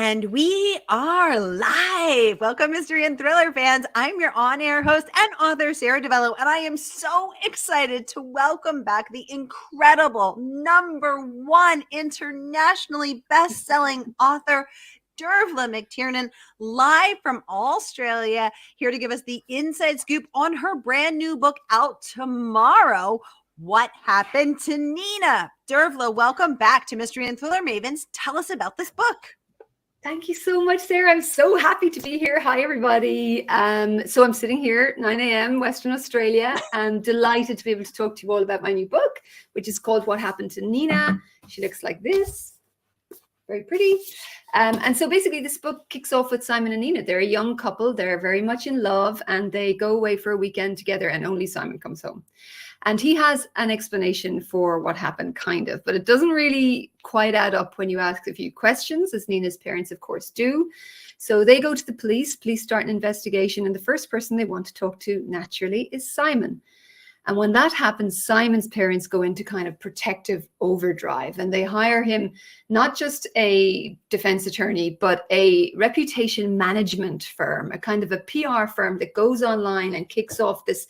And we are live. Welcome, mystery and thriller fans. I'm your on-air host and author, Sara DiVello, and I am so excited to welcome back the incredible #1 internationally best-selling author, Dervla McTiernan, live from Australia, here to give us the inside scoop on her brand new book out tomorrow, What Happened to Nina? Dervla, welcome back to Mystery and Thriller Mavens. Tell us about this book. Thank you so much, Sarah. I'm so happy to be here. Hi, everybody. So I'm sitting here, 9 a.m. Western Australia. I'm delighted to be able to talk to you all about my new book, which is called What Happened to Nina. She looks like this. Very pretty. And so basically this book kicks off with Simon and Nina. They're a young couple. They're very much in love, and they go away for a weekend together, and only Simon comes home. And he has an explanation for what happened, kind of, but it doesn't really quite add up when you ask a few questions, as Nina's parents, of course, do. So they go to the police. Police start an investigation, and the first person they want to talk to, naturally, is Simon. And when that happens, Simon's parents go into kind of protective overdrive, and they hire him, not just a defense attorney, but a reputation management firm, a kind of a PR firm that goes online and kicks off this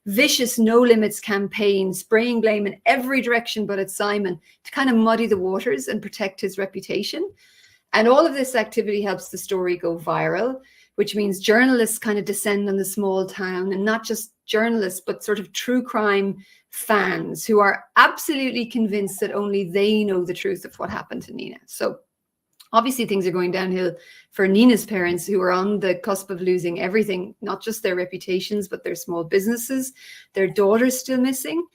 vicious no limits campaign, spraying blame in every direction but at Simon, to kind of muddy the waters and protect his reputation. And all of this activity helps the story go viral, which means journalists kind of descend on the small town, and not just journalists, but sort of true crime fans who are absolutely convinced that only they know the truth of what happened to Nina. So obviously things are going downhill for Nina's parents, who are on the cusp of losing everything, not just their reputations, but their small businesses. Their daughter's still missing.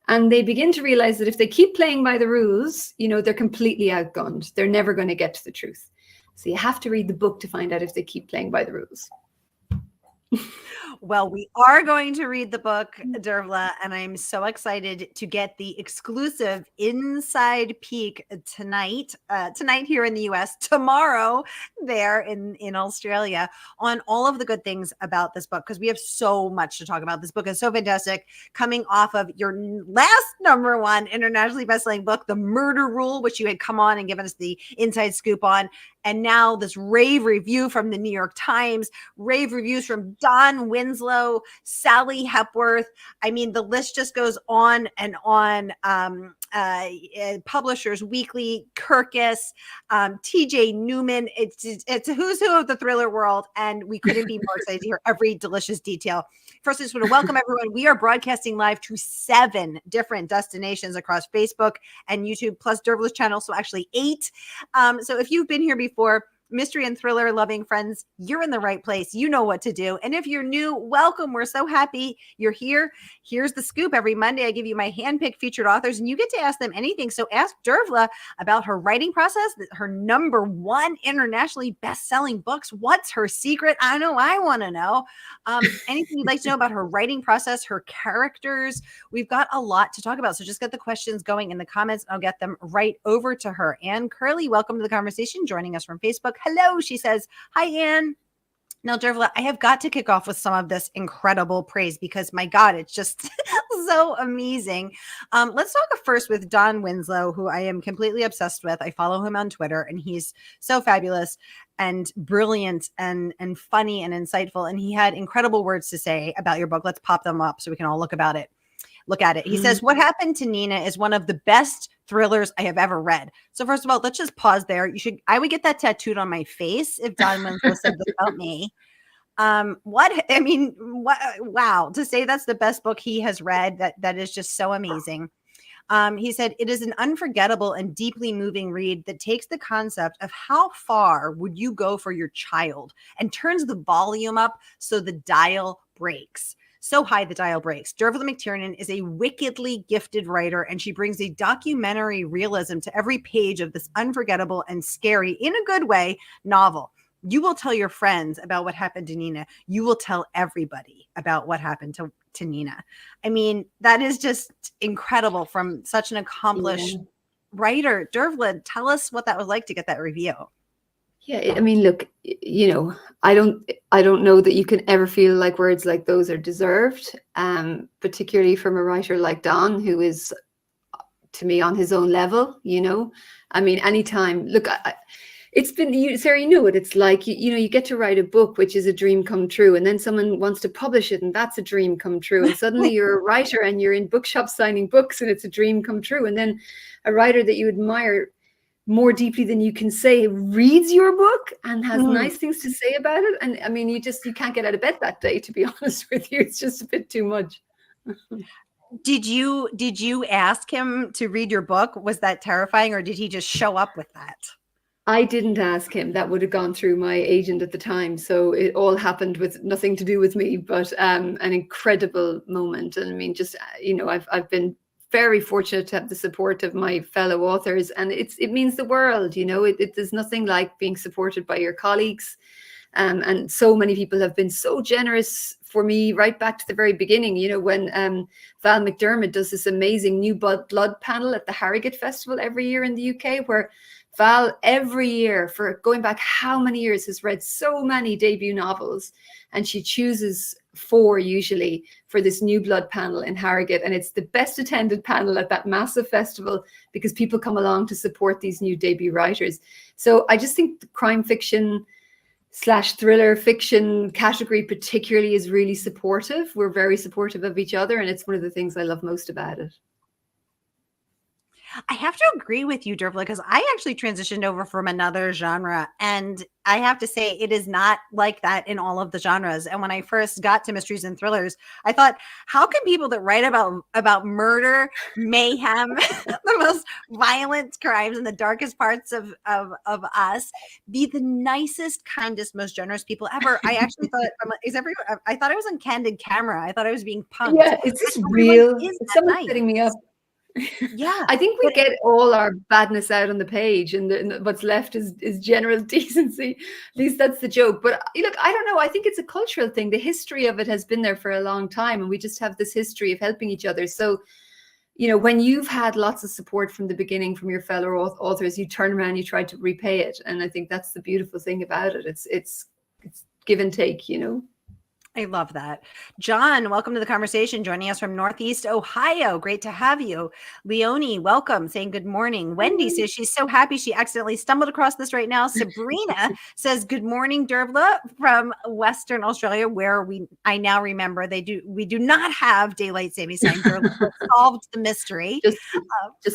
And they begin to realize that if they keep playing by the rules, they're completely outgunned. They're never going to get to the truth. So you have to read the book to find out if they keep playing by the rules. Well, we are going to read the book, Dervla, and I'm so excited to get the exclusive inside peek tonight here in the US, tomorrow there in Australia, on all of the good things about this book, because we have so much to talk about. This book is so fantastic, coming off of your last #1 internationally bestselling book, The Murder Rule, which you had come on and given us the inside scoop on. And now this rave review from the New York Times, rave reviews from Don Winslow, Sally Hepworth. I mean, the list just goes on and on. Publishers Weekly, Kirkus, TJ Newman. It's a who's who of the thriller world, and we couldn't be more excited to hear every delicious detail. First, I just want to welcome everyone. We are broadcasting live to 7 different destinations across Facebook and YouTube, plus Dervla's channel, so actually 8. So if you've been here before, mystery and thriller loving friends, you're in the right place. You know what to do. And if you're new, welcome. We're so happy you're here. Here's the scoop. Every Monday, I give you my handpicked featured authors, and you get to ask them anything. So ask Dervla about her writing process, her #1 internationally best-selling books. What's her secret? I know I want to know. Anything you'd like to know about her writing process, her characters. We've got a lot to talk about. So just get the questions going in the comments. I'll get them right over to her. Anne Curley, welcome to the conversation, joining us from Facebook. Hello, she says. Hi, Anne. Now, Dervla, I have got to kick off with some of this incredible praise, because, my God, it's just so amazing. Let's talk first with Don Winslow, who I am completely obsessed with. I follow him on Twitter, and he's so fabulous and brilliant and funny and insightful. And he had incredible words to say about your book. Let's pop them up so we can all look at it. He says, What Happened to Nina is one of the best thrillers I have ever read. So first of all, let's just pause there. I would get that tattooed on my face if Don Winslow said this about me. Wow. To say that's the best book he has read, that is just so amazing. He said, it is an unforgettable and deeply moving read that takes the concept of how far would you go for your child and turns the volume up so the dial breaks. So high the dial breaks. Dervla McTiernan is a wickedly gifted writer, and she brings a documentary realism to every page of this unforgettable and scary, in a good way, novel. You will tell your friends about what happened to Nina. You will tell everybody about what happened to Nina. I mean, that is just incredible from such an accomplished writer. Dervla, tell us what that was like to get that review. Yeah, I mean, look, I don't know that you can ever feel like words like those are deserved, particularly from a writer like Don, who is, to me, on his own level. I mean, anytime, look, It's been, Sarah, you know what it's like. You get to write a book, which is a dream come true, and then someone wants to publish it, and that's a dream come true. And suddenly you're a writer, and you're in bookshops signing books, and it's a dream come true. And then a writer that you admire more deeply than you can say reads your book and has nice things to say about it. And I mean, you can't get out of bed that day, to be honest with you. It's just a bit too much. Did you ask him to read your book? Was that terrifying, or did he just show up with that? I didn't ask him. That would have gone through my agent at the time. So it all happened with nothing to do with me, but an incredible moment. And I mean, just, I've been very fortunate to have the support of my fellow authors, and it means the world. There's nothing like being supported by your colleagues. And so many people have been so generous for me right back to the very beginning. When Val McDermott does this amazing New Blood panel at the Harrogate Festival every year in the UK, where Val every year for going back how many years has read so many debut novels, and she chooses 4 usually for this New Blood panel in Harrogate, and it's the best attended panel at that massive festival because people come along to support these new debut writers. So I just think the crime fiction / thriller fiction category particularly is really supportive. We're very supportive of each other, and it's one of the things I love most about it. I have to agree with you, Dervla, because I actually transitioned over from another genre, and I have to say it is not like that in all of the genres. And when I first got to mysteries and thrillers, I thought, how can people that write about murder, mayhem, the most violent crimes and the darkest parts of us be the nicest, kindest, most generous people ever? I actually thought, I thought I was on candid camera. I thought I was being punked. Yeah, is this real? Is someone setting me up? Yeah, I think we get all our badness out on the page, and what's left is general decency. At least that's the joke. But look, I don't know. I think it's a cultural thing. The history of it has been there for a long time, and we just have this history of helping each other. So, when you've had lots of support from the beginning from your fellow authors, you turn around, you try to repay it, and I think that's the beautiful thing about it. It's give and take, I love that. John, welcome to the conversation. Joining us from Northeast Ohio. Great to have you. Leonie, welcome. Saying good morning. Wendy says she's so happy she accidentally stumbled across this right now. Sabrina says good morning, Dervla, from Western Australia, where I now remember we do not have daylight saving time. Dervla solved the mystery of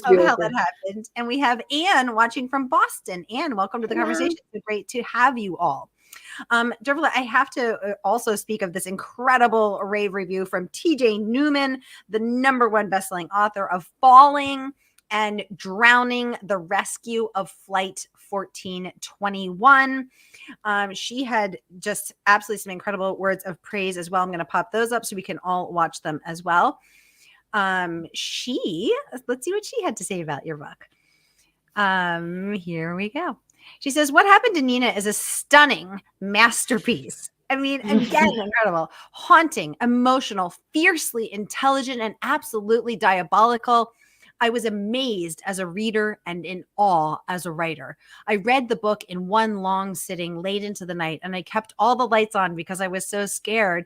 how that happened. And we have Anne watching from Boston. Anne, welcome to the conversation. It's great to have you all. Dervla, I have to also speak of this incredible rave review from TJ Newman, the #1 bestselling author of Falling and Drowning: The Rescue of Flight 1421. She had just absolutely some incredible words of praise as well. I'm going to pop those up so we can all watch them as well. Let's see what she had to say about your book. Here we go. She says, what happened to Nina is a stunning masterpiece. I mean, again, incredible, haunting, emotional, fiercely intelligent, and absolutely diabolical. I was amazed as a reader and in awe as a writer. I read the book in one long sitting late into the night, and I kept all the lights on because I was so scared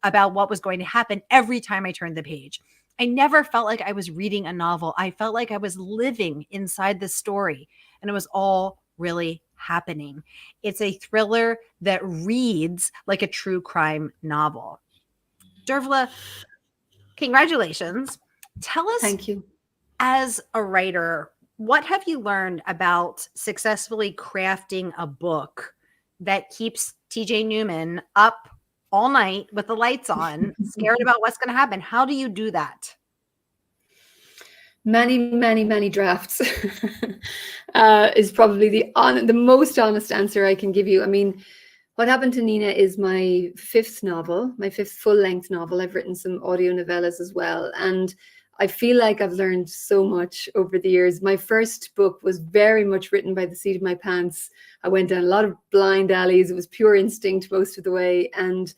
about what was going to happen every time I turned the page. I never felt like I was reading a novel. I felt like I was living inside the story, and it was all really happening. It's a thriller that reads like a true crime novel. Dervla, congratulations. Tell us, thank you. As a writer, what have you learned about successfully crafting a book that keeps TJ Newman up all night with the lights on, scared about what's going to happen? How do you do that? Many, many, many drafts is probably the most honest answer I can give you. I mean, What Happened to Nina is my 5th novel, my 5th full-length novel. I've written some audio novellas as well, and I feel like I've learned so much over the years. My first book was very much written by the seat of my pants. I went down a lot of blind alleys. It was pure instinct most of the way, and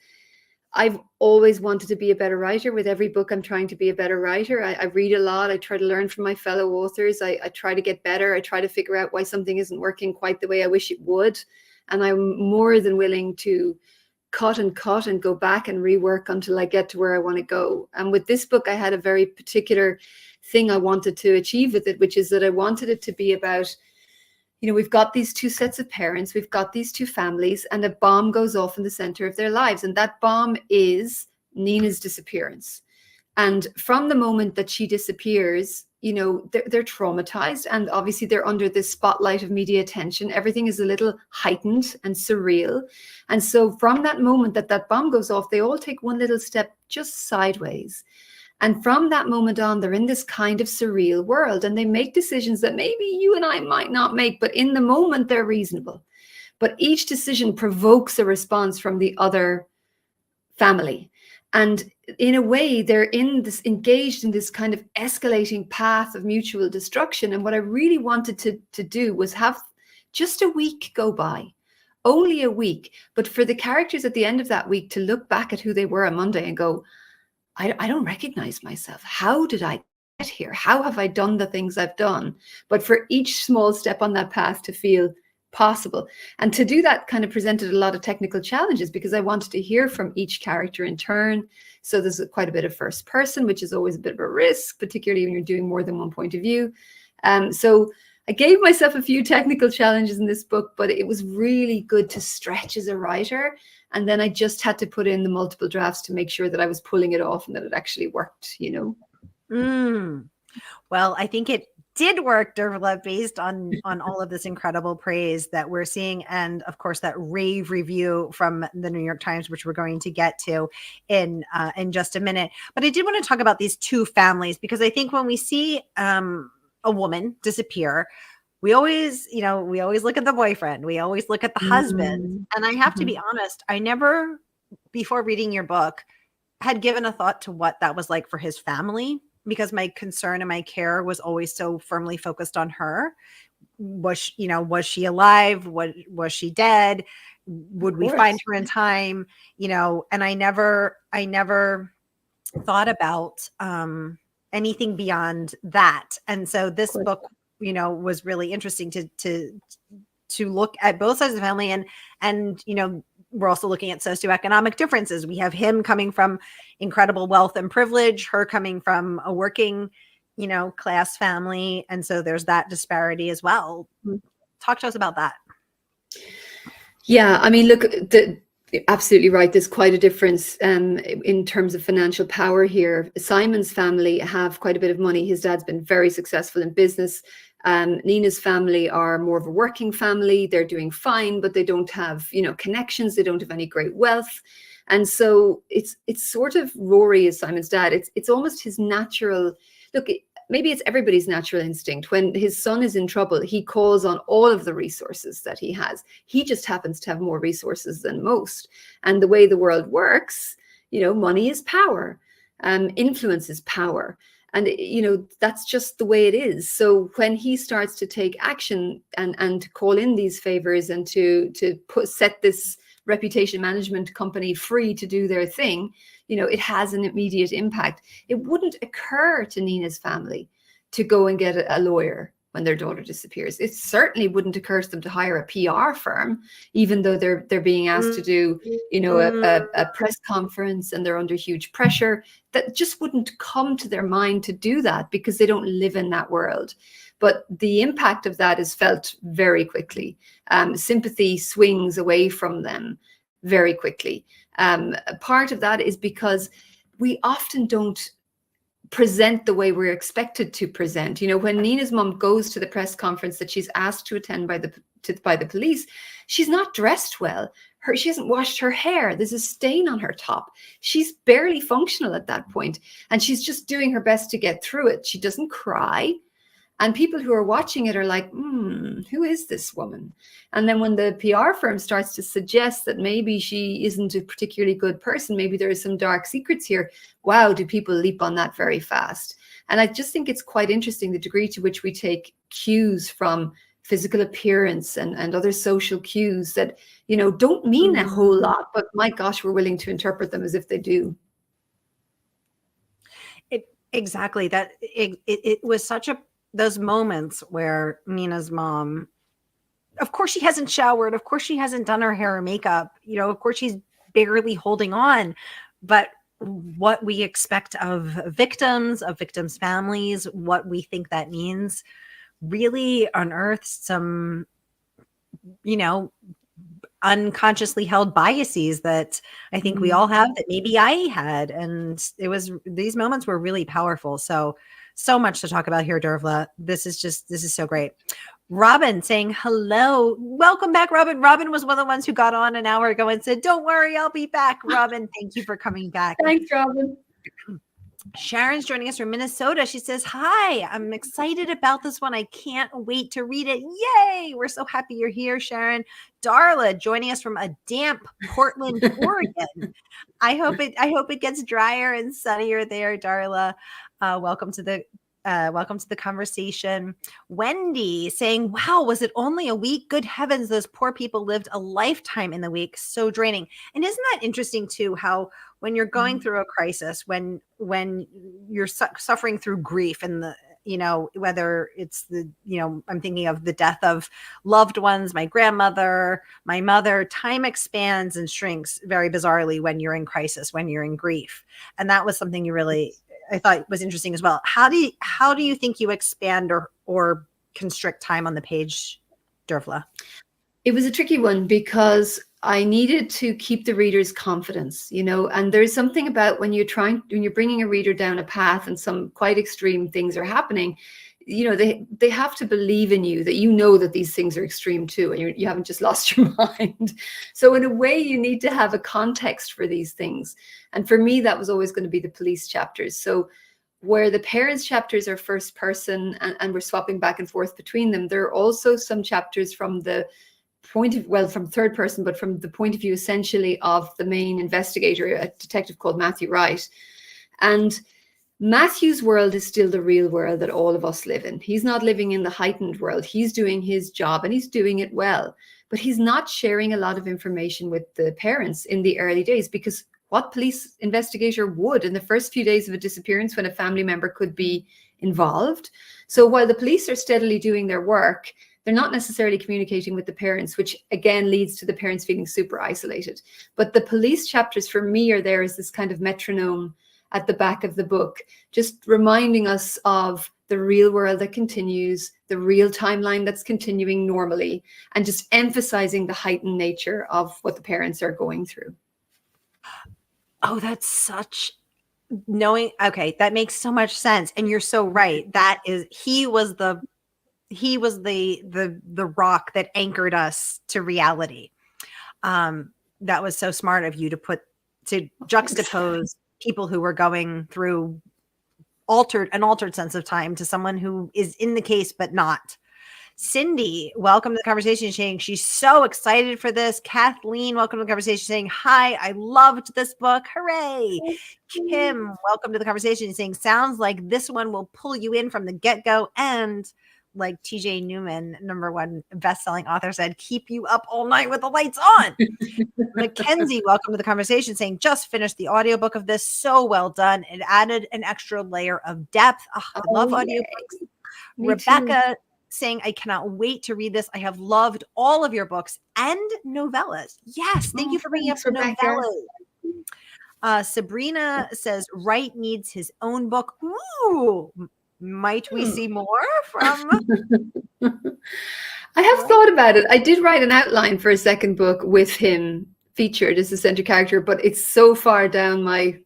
I've always wanted to be a better writer. With every book, I'm trying to be a better writer. I read a lot. I try to learn from my fellow authors. I try to get better. I try to figure out why something isn't working quite the way I wish it would. And I'm more than willing to cut and go back and rework until I get to where I want to go. And with this book, I had a very particular thing I wanted to achieve with it, which is that I wanted it to be about, we've got these two sets of parents, we've got these two families, and a bomb goes off in the center of their lives. And that bomb is Nina's disappearance. And from the moment that she disappears, they're traumatized, and obviously they're under this spotlight of media attention. Everything is a little heightened and surreal. And so from that moment that bomb goes off, they all take one little step just sideways. And from that moment on, they're in this kind of surreal world, and they make decisions that maybe you and I might not make, but in the moment they're reasonable. But each decision provokes a response from the other family. And in a way, they're engaged in this kind of escalating path of mutual destruction. And what I really wanted to do was have just a week go by, only a week, but for the characters at the end of that week to look back at who they were on Monday and go, I don't recognize myself. How did I get here? How have I done the things I've done? But for each small step on that path to feel possible. And to do that kind of presented a lot of technical challenges, because I wanted to hear from each character in turn. So there's quite a bit of first person, which is always a bit of a risk, particularly when you're doing more than one point of view. So I gave myself a few technical challenges in this book, but it was really good to stretch as a writer. And then I just had to put in the multiple drafts to make sure that I was pulling it off and that it actually worked, Well, I think it did work, Dervla, based on all of this incredible praise that we're seeing, and of course that rave review from the New York Times, which we're going to get to in just a minute. But I did want to talk about these two families, because I think when we see a woman disappear, we always look at the boyfriend, we always look at the husband, and I have to be honest, I never, before reading your book, had given a thought to what that was like for his family, because my concern and my care was always so firmly focused on her. Was she alive? Was she dead? Would we find her in time? And I never thought about anything beyond that. And so this book, was really interesting to look at both sides of the family, and we're also looking at socioeconomic differences. We have him coming from incredible wealth and privilege, her coming from a working, class family. And so there's that disparity as well. Talk to us about that. Yeah, I mean, look, absolutely right. There's quite a difference in terms of financial power here. Simon's family have quite a bit of money. His dad's been very successful in business. Nina's family are more of a working family. They're doing fine, but they don't have, connections. They don't have any great wealth. And so it's sort of Rory as Simon's dad. It's almost his natural, look, maybe it's everybody's natural instinct. When his son is in trouble, he calls on all of the resources that he has. He just happens to have more resources than most. And the way the world works, money is power, influence is power. And, that's just the way it is. So when he starts to take action and to call in these favors and to set this reputation management company free to do their thing, it has an immediate impact. It wouldn't occur to Nina's family to go and get a lawyer when their daughter disappears. It certainly wouldn't occur to them to hire a PR firm, even though they're being asked to do, a press conference and they're under huge pressure. That just wouldn't come to their mind to do that, because they don't live in that world. But the impact of that is felt very quickly. Sympathy swings away from them very quickly. Part of that is because we often don't present the way we're expected to present. When Nina's mom goes to the press conference that she's asked to attend by the police, she's not dressed well. She hasn't washed her hair. There's a stain on her top. She's barely functional at that point, and she's just doing her best to get through it. She doesn't cry. And people who are watching it are like, who is this woman? And then when the PR firm starts to suggest that maybe she isn't a particularly good person, maybe there are some dark secrets here, wow, do people leap on that very fast? And I just think it's quite interesting the degree to which we take cues from physical appearance and other social cues that, don't mean a whole lot, but my gosh, we're willing to interpret them as if they do. Exactly. That it was such those moments where Nina's mom, of course she hasn't showered, of course she hasn't done her hair or makeup, of course she's barely holding on, but what we expect of victims' families, what we think that means, really unearthed some, unconsciously held biases that I think we all have, that maybe I had. And these moments were really powerful. So much to talk about here, Dervla. This is so great. Robin saying hello. Welcome back, Robin. Robin was one of the ones who got on an hour ago and said, don't worry, I'll be back. Robin, thank you for coming back. Thanks, Robin. Sharon's joining us from Minnesota. She says, hi, I'm excited about this one. I can't wait to read it. Yay. We're so happy you're here, Sharon. Darla joining us from a damp Portland, Oregon. I hope it gets drier and sunnier there, Darla. Welcome to the conversation. Wendy saying, wow, was it only a week? Good heavens, those poor people lived a lifetime in the week. So draining. And isn't that interesting too, how when you're going through a crisis, when you're suffering through grief, and whether it's I'm thinking of the death of loved ones, my grandmother, my mother, time expands and shrinks very bizarrely when you're in crisis, when you're in grief. And that was something I thought was interesting as well. How do you think you expand or constrict time on the page, Dervla? It was a tricky one because I needed to keep the reader's confidence, and there's something about when you're bringing a reader down a path and some quite extreme things are happening, they have to believe in you, that that these things are extreme too, and you haven't just lost your mind. So in a way, you need to have a context for these things. And for me, that was always going to be the police chapters. So where the parents chapters are first person and we're swapping back and forth between them, there are also some chapters from the from third person, but from the point of view essentially of the main investigator, a detective called Matthew Wright. And Matthew's world is still the real world that all of us live in. He's not living in the heightened world. He's doing his job and he's doing it well, but he's not sharing a lot of information with the parents in the early days, because what police investigator would in the first few days of a disappearance when a family member could be involved? So while the police are steadily doing their work, they're not necessarily communicating with the parents, which again leads to the parents feeling super isolated. But the police chapters for me are there as this kind of metronome at the back of the book, just reminding us of the real world that continues, the real timeline that's continuing normally, and just emphasizing the heightened nature of what the parents are going through. Oh, that's such okay, that makes so much sense. And you're so right. He was the rock that anchored us to reality. That was so smart of you to juxtapose people who were going through an altered sense of time to someone who is in the case but not. Cindy, welcome to the conversation, saying she's so excited for this. Kathleen, welcome to the conversation, saying hi, I loved this book. Hooray. Kim, welcome to the conversation, saying sounds like this one will pull you in from the get-go, and like TJ Newman, #1 best-selling author, said, keep you up all night with the lights on. Mackenzie, welcome to the conversation, saying just finished the audiobook of this. So well done. It added an extra layer of depth. I love audiobooks. Rebecca saying, I cannot wait to read this. I have loved all of your books and novellas. Yes, thank you for bringing up the novellas. Sabrina says, Wright needs his own book. Ooh, might we see more from? I have thought about it. I did write an outline for a second book with him featured as the center character, but it's so far down my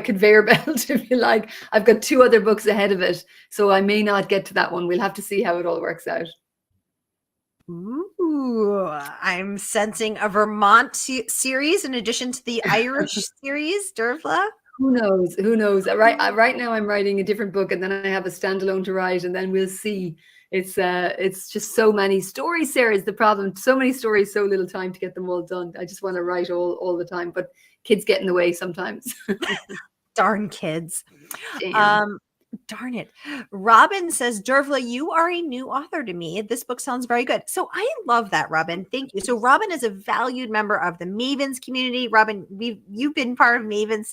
conveyor belt, if you like. I've got 2 other books ahead of it, so I may not get to that one. We'll have to see how it all works out. Ooh, I'm sensing a Vermont series in addition to the Irish series, Dervla. Who knows? Right now I'm writing a different book, and then I have a standalone to write, and then we'll see. It's just so many stories, Sarah, is the problem. So many stories, so little time to get them all done. I just want to write all the time, but kids get in the way sometimes. Darn kids. Darn it. Robin says, Dervla, you are a new author to me. This book sounds very good. So I love that, Robin. Thank you. So Robin is a valued member of the Mavens community. Robin, you've been part of Mavens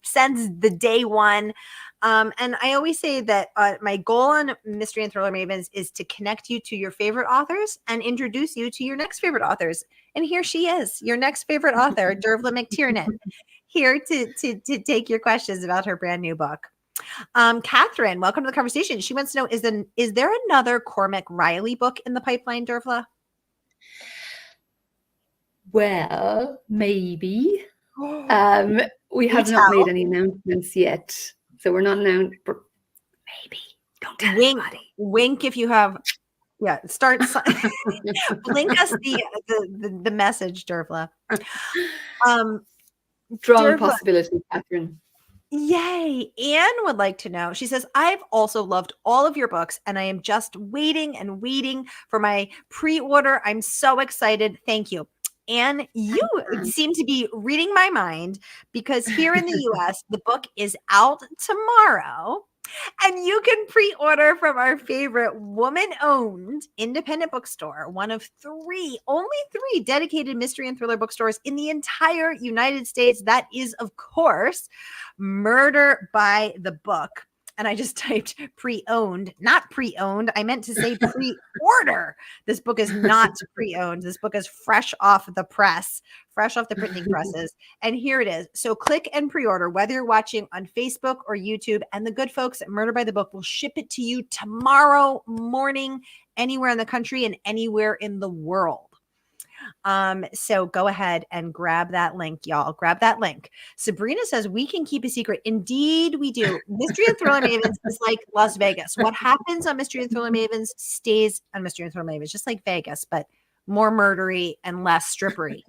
since the day one. And I always say that my goal on Mystery and Thriller Mavens is to connect you to your favorite authors and introduce you to your next favorite authors. And here she is, your next favorite author, Dervla McTiernan, here to take your questions about her brand new book. Catherine, welcome to the conversation. She wants to know, is there another Cormac Riley book in the pipeline, Dervla? Well, maybe. We have not made any announcements yet. So we're not announced. Maybe. Don't tell anybody. Wink if you have. Yeah, start. Blink us the message, Dervla. Strong possibility, Catherine. Yay. Anne would like to know. She says, I've also loved all of your books and I am just waiting and waiting for my pre-order. I'm so excited. Thank you. Anne, you seem to be reading my mind because here in the US, the book is out tomorrow. And you can pre-order from our favorite woman-owned independent bookstore, one of only three dedicated mystery and thriller bookstores in the entire United States. That is, of course, Murder by the Book. And I just typed pre-owned, not pre-owned. I meant to say pre-order. This book is not pre-owned. This book is fresh off the press, fresh off the printing presses. And here it is. So click and pre-order, whether you're watching on Facebook or YouTube, and the good folks at Murder by the Book will ship it to you tomorrow morning, anywhere in the country and anywhere in the world. So go ahead and grab that link, y'all. Grab that link. Sabrina says we can keep a secret. Indeed, we do. Mystery and Thriller Mavens is like Las Vegas. What happens on Mystery and Thriller Mavens stays on Mystery and Thriller Mavens, just like Vegas, but more murdery and less strippery.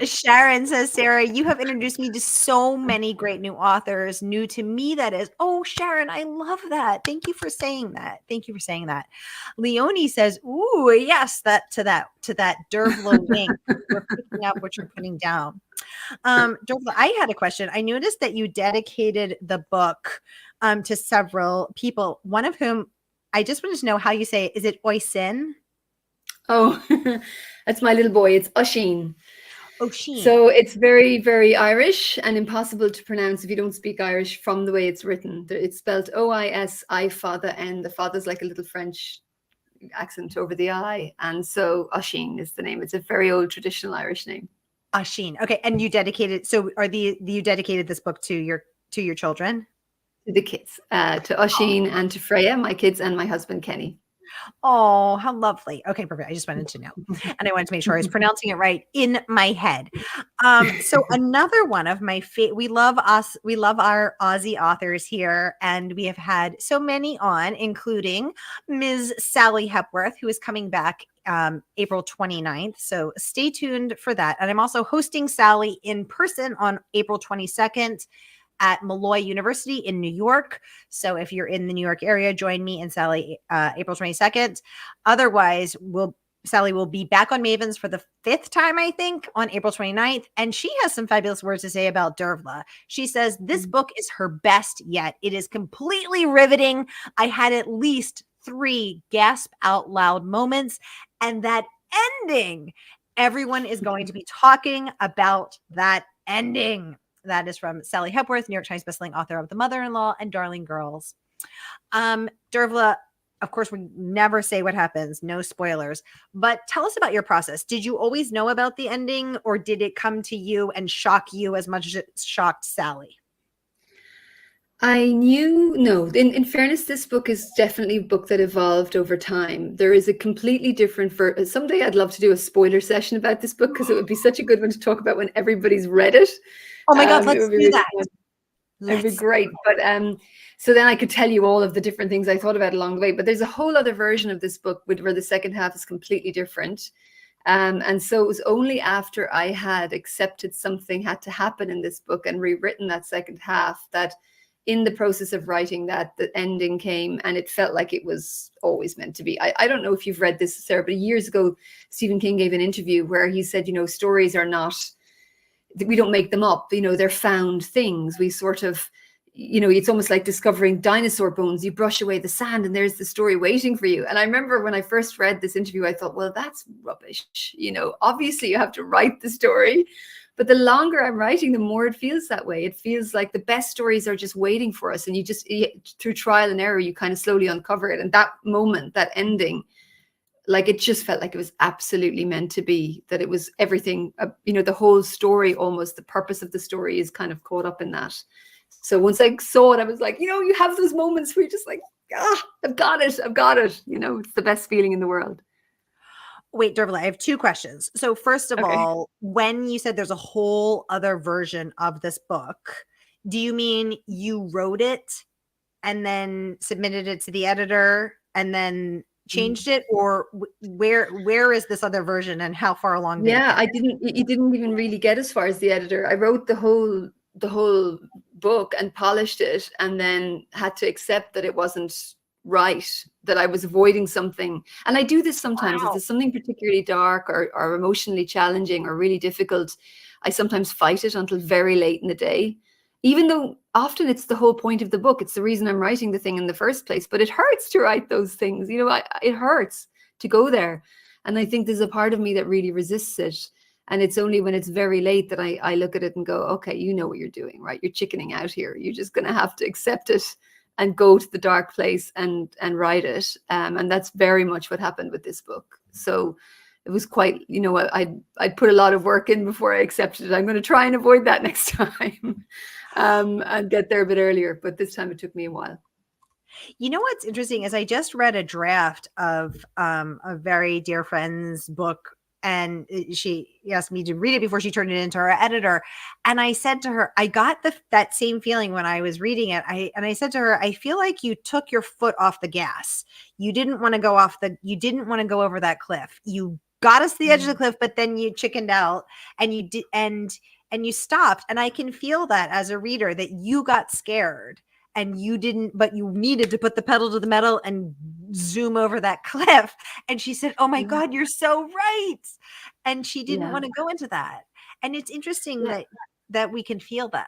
Sharon says, Sarah, you have introduced me to so many great new authors, new to me, that is. Oh, Sharon, I love that. Thank you for saying that. Thank you for saying that. Leonie says, ooh, yes, to that Dervla wink. We're picking up what you're putting down. Dervla, I had a question. I noticed that you dedicated the book to several people, one of whom I just wanted to know how you say it. Is it Oisin? Oh, that's my little boy. It's Oisin. Oisin. So it's very, very Irish and impossible to pronounce if you don't speak Irish from the way it's written. It's spelled O-I-S-I, father, and the father's like a little French accent over the I. And so Oisin is the name. It's a very old traditional Irish name. Oisin. Okay. And you dedicated, so you dedicated this book to your children? To the kids, to Oisin and to Freya, my kids, and my husband, Kenny. Oh, how lovely. Okay, perfect. I just wanted to know. And I wanted to make sure I was pronouncing it right in my head. So another one of my we love our Aussie authors here, and we have had so many on, including Ms. Sally Hepworth, who is coming back April 29th. So stay tuned for that. And I'm also hosting Sally in person on April 22nd. At Malloy University in New York. So if you're in the New York area, join me and Sally April 22nd. Otherwise, Sally will be back on Mavens for the 5th time, I think, on April 29th. And she has some fabulous words to say about Dervla. She says, this book is her best yet. It is completely riveting. I had at least 3 gasp out loud moments. And that ending, everyone is going to be talking about that ending. That is from Sally Hepworth, New York Times bestselling author of The Mother-in-Law and Darling Girls. Dervla, of course, we never say what happens, no spoilers, but tell us about your process. Did you always know about the ending, or did it come to you and shock you as much as it shocked Sally? I knew, no, in fairness, this book is definitely a book that evolved over time. There is a completely different, someday I'd love to do a spoiler session about this book because it would be such a good one to talk about when everybody's read it. Oh my God, let's do that. It'd be great. But so then I could tell you all of the different things I thought about along the way. But there's a whole other version of this book where the second half is completely different. And so it was only after I had accepted something had to happen in this book and rewritten that second half that in the process of writing that, the ending came, and it felt like it was always meant to be. I don't know if you've read this, Sarah, but years ago, Stephen King gave an interview where he said, stories are not, we don't make them up, they're found things. We sort of, it's almost like discovering dinosaur bones. You brush away the sand and there's the story waiting for you. And I remember when I first read this interview, I thought, well, that's rubbish. Obviously you have to write the story. But the longer I'm writing, the more it feels that way. It feels like the best stories are just waiting for us. And through trial and error, you kind of slowly uncover it. And that moment, that ending, like it just felt like it was absolutely meant to be, that it was everything, the whole story, almost the purpose of the story is kind of caught up in that. So once I saw it, I was like, you have those moments where you're just like, I've got it. It's the best feeling in the world. Wait, Dervla, I have two questions. So first of all, when you said there's a whole other version of this book, do you mean you wrote it and then submitted it to the editor and then changed it, or where is this other version and how far along did it didn't even really get as far as the editor. I wrote the whole book and polished it, and then had to accept that it wasn't right, that I was avoiding something. And I do this sometimes. If there's something particularly dark or emotionally challenging or really difficult, I sometimes fight it until very late in the day, even though often it's the whole point of the book. It's the reason I'm writing the thing in the first place. But it hurts to write those things. It hurts to go there. And I think there's a part of me that really resists it. And it's only when it's very late that I look at it and go, okay, you know what you're doing, right? You're chickening out here. You're just going to have to accept it and go to the dark place and write it. And that's very much what happened with this book. So it was quite, I'd put a lot of work in before I accepted it. I'm going to try and avoid that next time and get there a bit earlier. But this time it took me a while. You know what's interesting is I just read a draft of a very dear friend's book, and she asked me to read it before she turned it into her editor. And I said to her, I got that same feeling when I was reading it. I said to her, I feel like you took your foot off the gas. You didn't want to you didn't want to go over that cliff. You got us to the edge of the cliff, but then you chickened out and you did, and you stopped. And I can feel that as a reader, that you got scared and you didn't, but you needed to put the pedal to the metal and zoom over that cliff. And she said, oh my God, you're so right. And she didn't want to go into that. And it's interesting that we can feel that.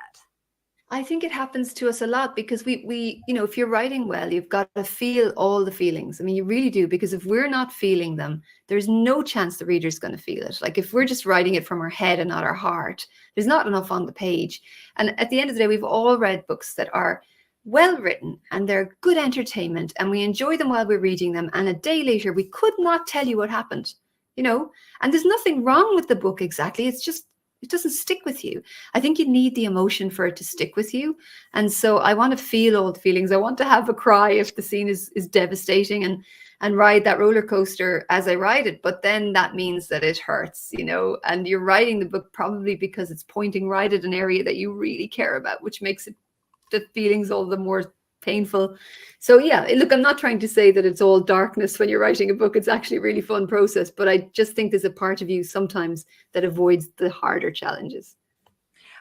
I think it happens to us a lot because we, if you're writing well, you've got to feel all the feelings. I mean, you really do, because if we're not feeling them, there's no chance the reader's going to feel it. Like if we're just writing it from our head and not our heart, there's not enough on the page. And at the end of the day, we've all read books that are well written and they're good entertainment and we enjoy them while we're reading them. And a day later, we could not tell you what happened, and there's nothing wrong with the book exactly. It's just, it doesn't stick with you. I think you need the emotion for it to stick with you. And so I want to feel all the feelings. I want to have a cry if the scene is devastating and ride that roller coaster as I ride it. But then that means that it hurts, and you're writing the book probably because it's pointing right at an area that you really care about, which makes the feelings all the more painful. So look, I'm not trying to say that it's all darkness when you're writing a book. It's actually a really fun process, but I just think there's a part of you sometimes that avoids the harder challenges.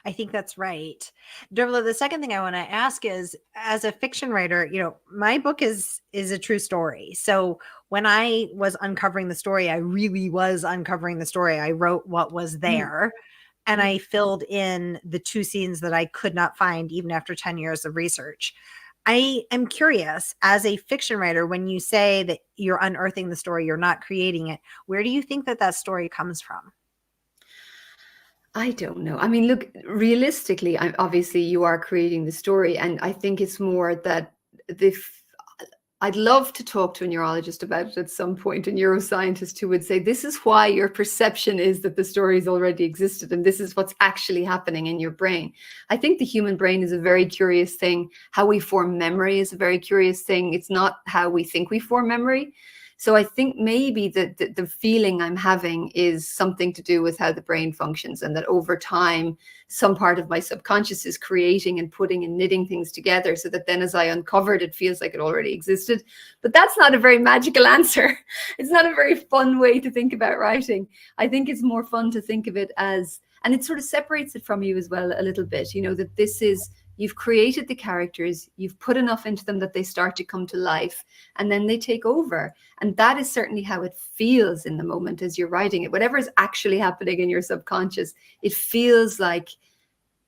I think that's right. Dervla, the second thing I want to ask is, as a fiction writer, my book is a true story. So when I was uncovering the story, I really was uncovering the story. I wrote what was there. And I filled in the two scenes that I could not find even after 10 years of research. I am curious, as a fiction writer, when you say that you're unearthing the story, you're not creating it, where do you think that story comes from? I don't know. I mean, look, realistically, obviously you are creating the story. And I think it's more that I'd love to talk to a neurologist about it at some point, a neuroscientist who would say, this is why your perception is that the story's already existed and this is what's actually happening in your brain. I think the human brain is a very curious thing. How we form memory is a very curious thing. It's not how we think we form memory. So I think maybe the feeling I'm having is something to do with how the brain functions, and that over time, some part of my subconscious is creating and putting and knitting things together so that then as I uncover it, it feels like it already existed. But that's not a very magical answer. It's not a very fun way to think about writing. I think it's more fun to think of it as, and it sort of separates it from you as well a little bit, that this is, you've created the characters, you've put enough into them that they start to come to life, and then they take over. And that is certainly how it feels in the moment as you're writing it. Whatever is actually happening in your subconscious, it feels like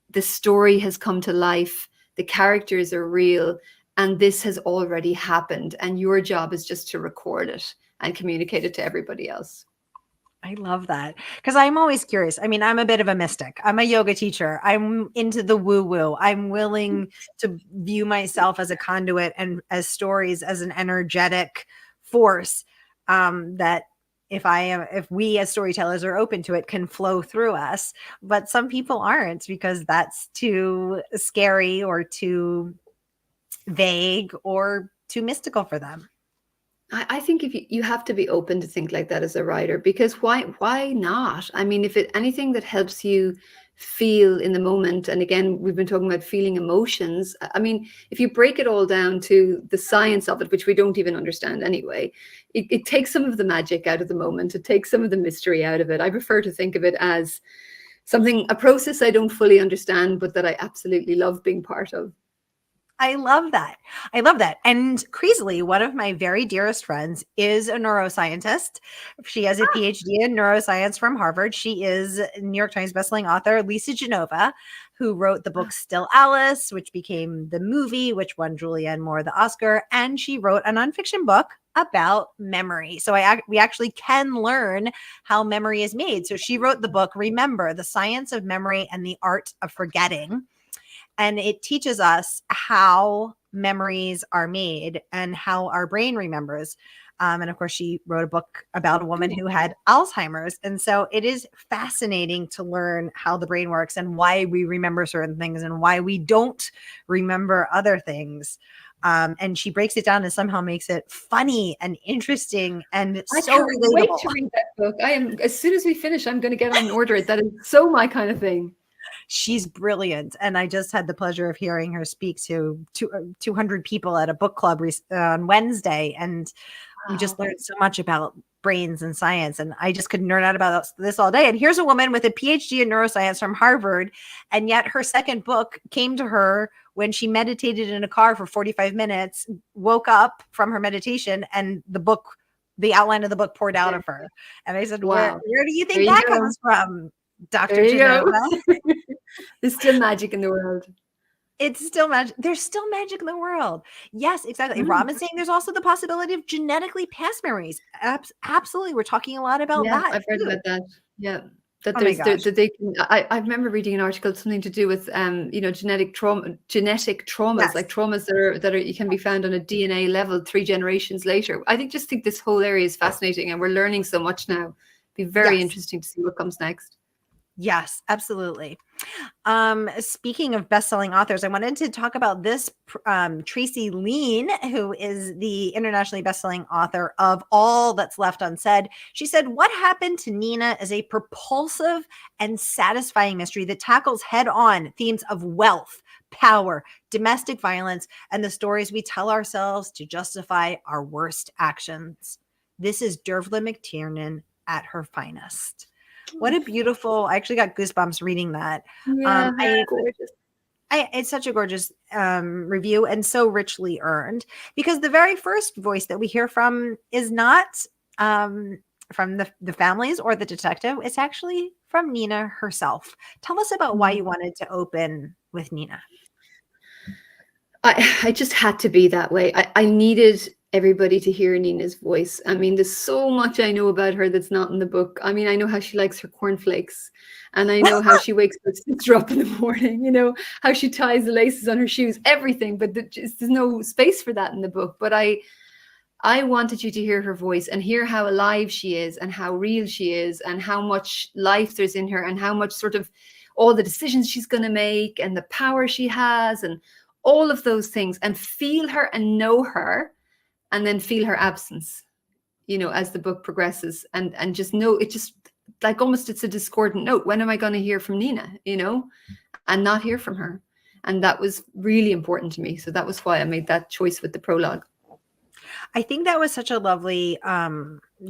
the story has come to life, the characters are real, and this has already happened. And your job is just to record it and communicate it to everybody else. I love that, because I'm always curious. I mean, I'm a bit of a mystic. I'm a yoga teacher. I'm into the woo-woo. I'm willing to view myself as a conduit and as stories as an energetic force. that if we as storytellers are open to it, can flow through us. But some people aren't, because that's too scary or too vague or too mystical for them. I think if you have to be open to think like that as a writer, because why not? I mean, if anything that helps you feel in the moment, and again, we've been talking about feeling emotions. I mean, if you break it all down to the science of it, which we don't even understand anyway, it takes some of the magic out of the moment. It takes some of the mystery out of it. I prefer to think of it as a process I don't fully understand, but that I absolutely love being part of. I love that. I love that. And crazily, one of my very dearest friends is a neuroscientist. She has a PhD in neuroscience from Harvard. She is New York Times bestselling author Lisa Genova, who wrote the book Still Alice, which became the movie, which won Julianne Moore the Oscar. And she wrote a nonfiction book about memory. So we actually can learn how memory is made. So she wrote the book, Remember, The Science of Memory and the Art of Forgetting. And it teaches us how memories are made and how our brain remembers. And of course, she wrote a book about a woman who had Alzheimer's. And so it is fascinating to learn how the brain works and why we remember certain things and why we don't remember other things. And she breaks it down and somehow makes it funny and interesting and I so can't relatable. wait to read that book. As soon as we finish, I'm going to get on and order it. That is so my kind of thing. She's brilliant. And I just had the pleasure of hearing her speak to 200 people at a book club on Wednesday. And we just learned so much about brains and science. And I just could nerd out about this all day. And here's a woman with a PhD in neuroscience from Harvard. And yet her second book came to her when she meditated in a car for 45 minutes, woke up from her meditation, and the outline of the book poured out of her. And I said, wow, where do you think that comes from, Dr. Genova? There's still magic in the world. It's still magic. There's still magic in the world. Yes, exactly. Rob is saying there's also the possibility of genetically passed memories. Absolutely. We're talking a lot about that. I've read about that. Yeah. That Oh my gosh. that they can. I remember reading an article, something to do with genetic traumas, Yes. like traumas that are can be found on a DNA level 3 generations later. I think this whole area is fascinating, and we're learning so much now. Be very interesting to see what comes next. Yes, absolutely. Speaking of best-selling authors, I wanted to talk about this Tracy Lean, who is the internationally best-selling author of All That's Left Unsaid. She said, "What Happened to Nina is a propulsive and satisfying mystery that tackles head-on themes of wealth, power, domestic violence, and the stories we tell ourselves to justify our worst actions. This is Dervla McTiernan at her finest." What a beautiful, I actually got goosebumps reading that. Yeah, gorgeous. It's such a gorgeous review, and so richly earned, because the very first voice that we hear from is not from the families or the detective. It's actually from Nina herself. Tell us about why you wanted to open with Nina. I just had to be that way. I needed everybody to hear Nina's voice. I mean, there's so much I know about her that's not in the book. I mean, I know how she likes her cornflakes, and I know how she wakes her up in the morning, how she ties the laces on her shoes, everything. But there's no space for that in the book. But I wanted you to hear her voice and hear how alive she is and how real she is and how much life there's in her and how much sort of all the decisions she's going to make and the power she has and all of those things, and feel her and know her, and then feel her absence, as the book progresses, and just know it, just like almost it's a discordant note. When am I going to hear from Nina, and not hear from her? And that was really important to me. So that was why I made that choice with the prologue. I think that was such a lovely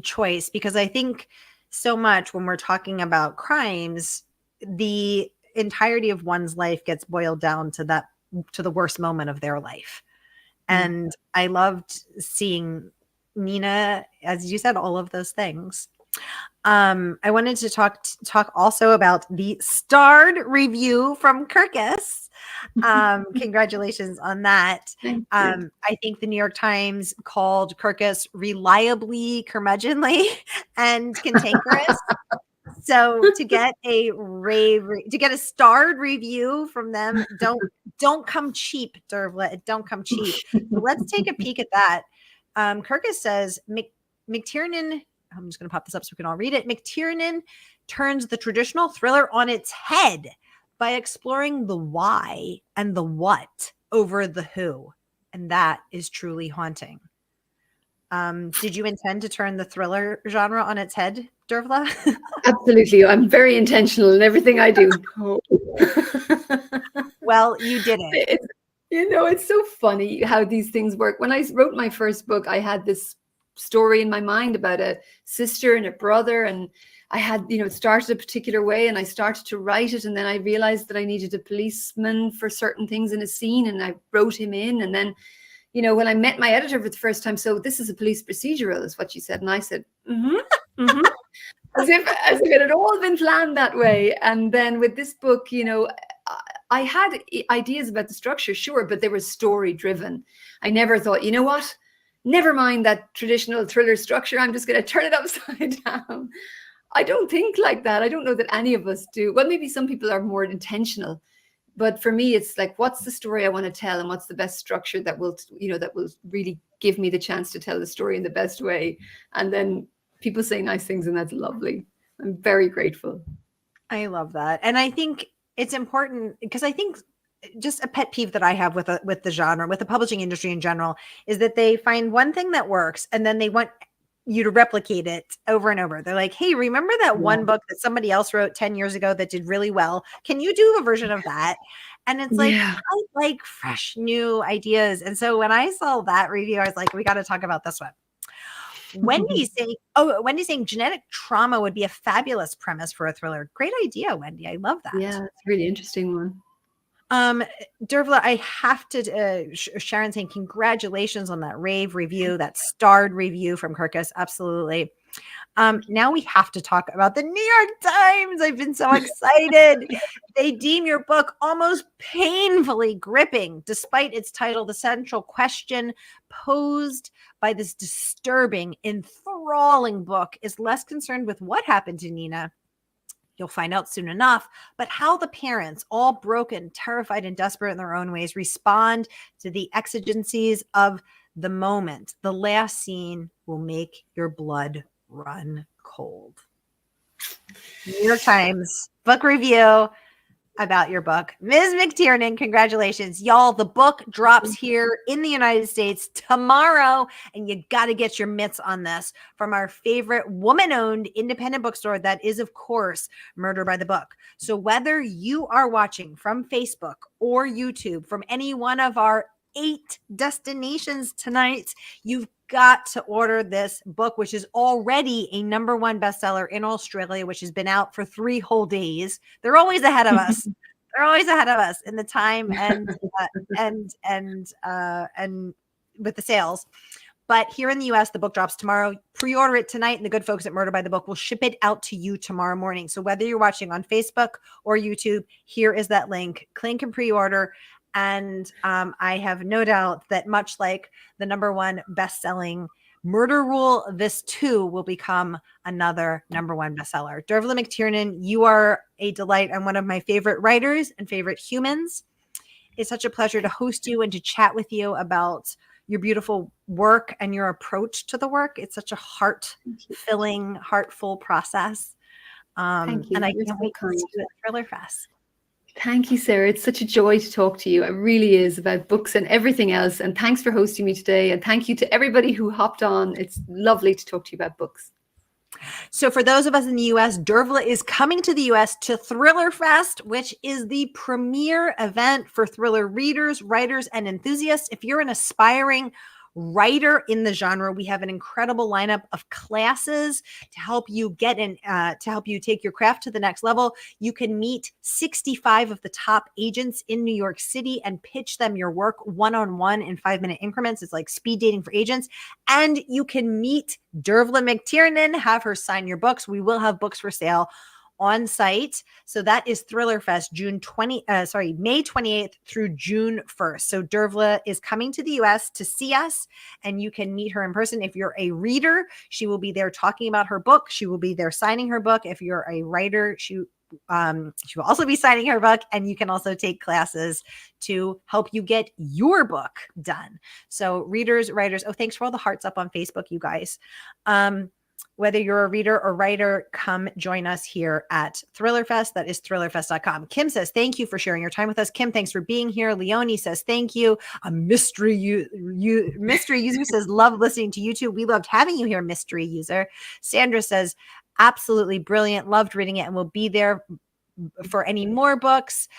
choice, because I think so much when we're talking about crimes, the entirety of one's life gets boiled down to the worst moment of their life. And I loved seeing Nina, as you said, all of those things. I wanted to talk also about the starred review from Kirkus. Congratulations on that. I think the New York Times called Kirkus reliably curmudgeonly and cantankerous. So to get a starred review from them, don't come cheap, Dervla. Don't come cheap. So let's take a peek at that. Kirkus says McTiernan, I'm just going to pop this up so we can all read it. McTiernan turns the traditional thriller on its head by exploring the why and the what over the who. And that is truly haunting. Did you intend to turn the thriller genre on its head, Dervla? Absolutely. I'm very intentional in everything I do. Well, you did it. It's so funny how these things work. When I wrote my first book, I had this story in my mind about a sister and a brother, and I had, it started a particular way, and I started to write it, and then I realized that I needed a policeman for certain things in a scene, and I wrote him in, and then, when I met my editor for the first time, so this is a police procedural, is what she said, and I said, as if it had all been planned that way. And then with this book, I had ideas about the structure, sure, but they were story driven. I never thought, what? Never mind that traditional thriller structure. I'm just going to turn it upside down. I don't think like that. I don't know that any of us do. Well, maybe some people are more intentional, but for me, it's like, what's the story I want to tell, and what's the best structure that will really give me the chance to tell the story in the best way. And then people say nice things, and that's lovely. I'm very grateful. I love that. And I think it's important because I think just a pet peeve that I have with the genre, with the publishing industry in general, is that they find one thing that works and then they want you to replicate it over and over. They're like, hey, remember that one book that somebody else wrote 10 years ago that did really well? Can you do a version of that? And it's like, I like fresh new ideas. And so when I saw that review, I was like, we got to talk about this one. Wendy's saying genetic trauma would be a fabulous premise for a thriller. Great idea, Wendy. I love that. Yeah, it's a really interesting one. Dervla, I have to, Sharon saying congratulations on that rave review, that starred review from Kirkus. Absolutely. Now we have to talk about the New York Times. I've been so excited. They deem your book almost painfully gripping, despite its title. The central question posed by this disturbing, enthralling book is less concerned with what happened to Nina. You'll find out soon enough, but how the parents, all broken, terrified, and desperate in their own ways, respond to the exigencies of the moment. The last scene will make your blood run cold. New York Times book review about your book. Ms. McTiernan, congratulations. Y'all, the book drops here in the United States tomorrow, and you got to get your mitts on this from our favorite woman-owned independent bookstore that is, of course, Murder by the Book. So whether you are watching from Facebook or YouTube, from any one of our 8 destinations tonight, you've got to order this book, which is already a #1 bestseller in Australia, which has been out for 3 whole days. They're always ahead of us. They're always ahead of us in the time and with the sales. But here in the US, the book drops tomorrow. Pre-order it tonight, and the good folks at Murder by the Book will ship it out to you tomorrow morning. So whether you're watching on Facebook or YouTube, here is that link. Click and pre-order. And I have no doubt that much like the #1 best-selling Murder Rule, this too will become another #1 bestseller. Dervla McTiernan, you are a delight and one of my favorite writers and favorite humans. It's such a pleasure to host you and to chat with you about your beautiful work and your approach to the work. It's such a heart-filling, heartful process. Thank you. And I can't wait to see you at Thriller Fest. Thank you, Sarah. It's such a joy to talk to you. It really is, about books and everything else. And thanks for hosting me today. And thank you to everybody who hopped on. It's lovely to talk to you about books. So for those of us in the US, Dervla is coming to the US to Thriller Fest, which is the premier event for thriller readers, writers, and enthusiasts. If you're an aspiring writer in the genre, we have an incredible lineup of classes to help you to help you take your craft to the next level. You can meet 65 of the top agents in New York City and pitch them your work one-on-one in 5-minute increments. It's like speed dating for agents. And you can meet Dervla McTiernan, have her sign your books. We will have books for sale on site. So that is Thriller Fest, May 28th through June 1st. So Dervla is coming to the US to see us, and you can meet her in person. If you're a reader, she will be there talking about her book. She will be there signing her book. If you're a writer, she will also be signing her book, and you can also take classes to help you get your book done. So readers, writers, oh, thanks for all the hearts up on Facebook, you guys. Whether you're a reader or writer, come join us here at Thriller Fest. That is thrillerfest.com. Kim says, thank you for sharing your time with us. Kim, thanks for being here. Leonie says, thank you. A mystery user says, love listening to YouTube. We loved having you here, mystery user. Sandra says, absolutely brilliant. Loved reading it and will be there for any more books.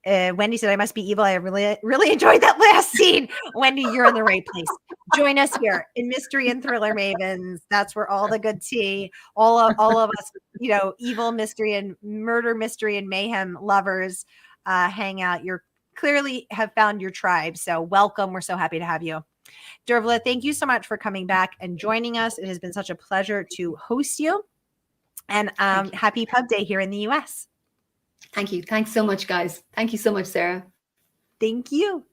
Wendy said, I must be evil. I really enjoyed that last scene. Wendy, you're in the right place. Join us here in Mystery and Thriller Mavens. That's where all the good tea, all of us, evil mystery and murder mystery and mayhem lovers hang out. You're clearly have found your tribe. So welcome. We're so happy to have you. Dervla, thank you so much for coming back and joining us. It has been such a pleasure to host you. And happy Pub Day here in the US. Thank you. Thanks so much, guys. Thank you so much, Sarah. Thank you.